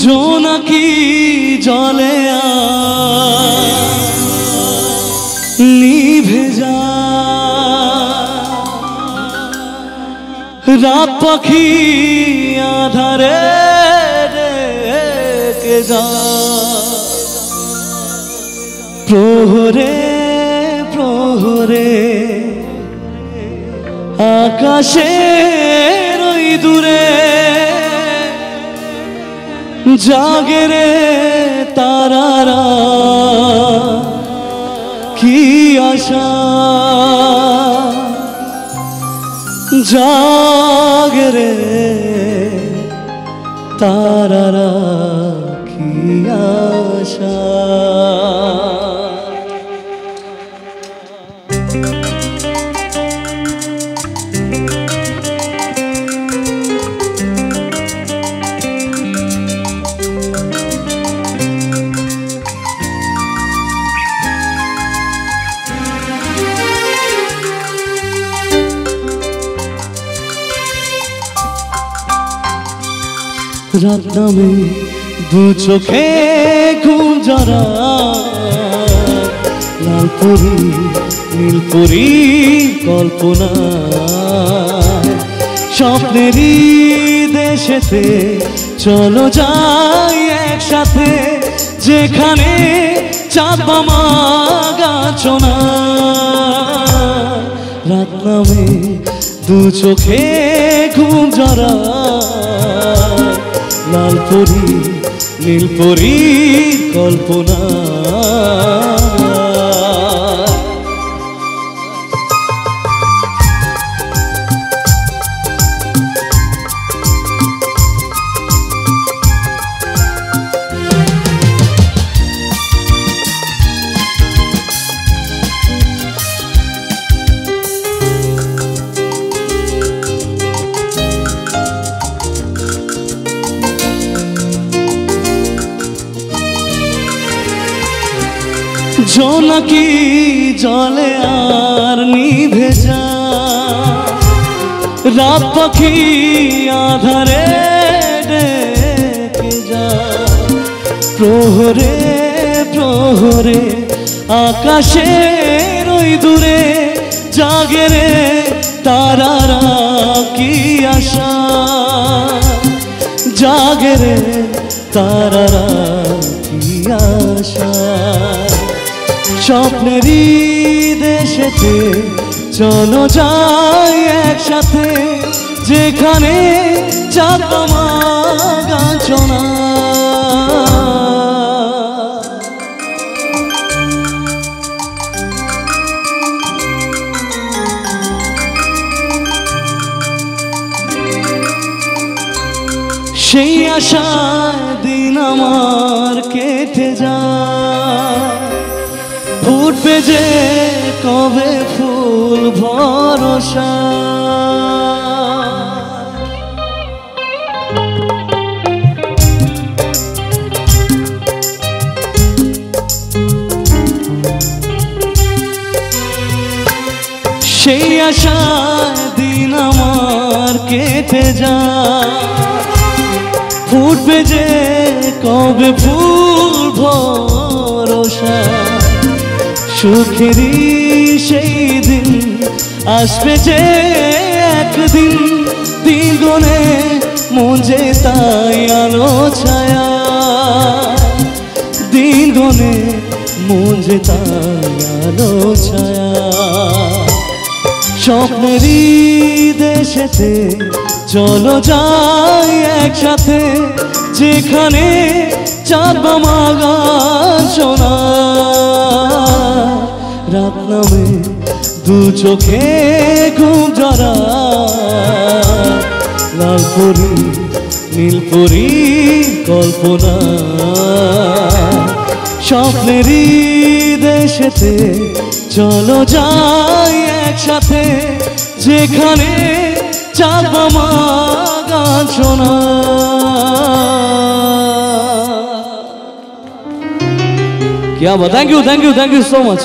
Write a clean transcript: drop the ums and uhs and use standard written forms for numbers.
জোনাকি জলে নিভে যায়, রাত পাখি আধারে ডেকে যায়। প্রহরে প্রহরে আকাশের ওই দূরে জাগে রে তারারা, কি আশা জাগে রে তারারা, কি আশা। রাত নামে দু চোখে ঘুম জরা, লাল পরি নীল পরি কল্পনা, স্বপ্নেরই দেশেতে চলো যাই একসাথে, যেখানে চাঁদ মামা গাছনা। রাত নামে দু চোখে ঘুম জরা, লাল পরি নীল পরি কল্পনা। জোনাকি জলে আর নিভে যায়, রাত পাখি আধারে ডেকে যায়। প্রহরে প্রহরে আকাশের ওই দূরে জাগে রে তারারা, কি আশা জাগে রে তারারা, কি আশা। স্বপ্নেরই দেশেতে চলো যাই একসাথে, যেখানে চাঁদ মামা গাছনা। সেই আশায় দিন আমার কেটে যায়, ফুটবে যে কবে ফুল ভরসা। সেই আশায় দিন আমার কেটে যায়, ফুটবে যে কবে ফুল ভরসা। সুখেরই সেই দিন আসবে যে একদিন, দিন গনে মন যে তাই আলো ছায়া, দিন গনে মন যে তাই আলো ছায়া। স্বপ্নেরই দেশেতে চলো যাই একসাথে, যেখানে চাঁদ মামা গাছনা। রাত নামে দু চোখে ঘুম জরা, লাল পরি নীল পরি কল্পনা। স্বপ্নেরই দেশেতে চলো যাই একসাথে, যেখানে চাঁদ মামা গাছনা। क्या बात, थैंक यू सो मच।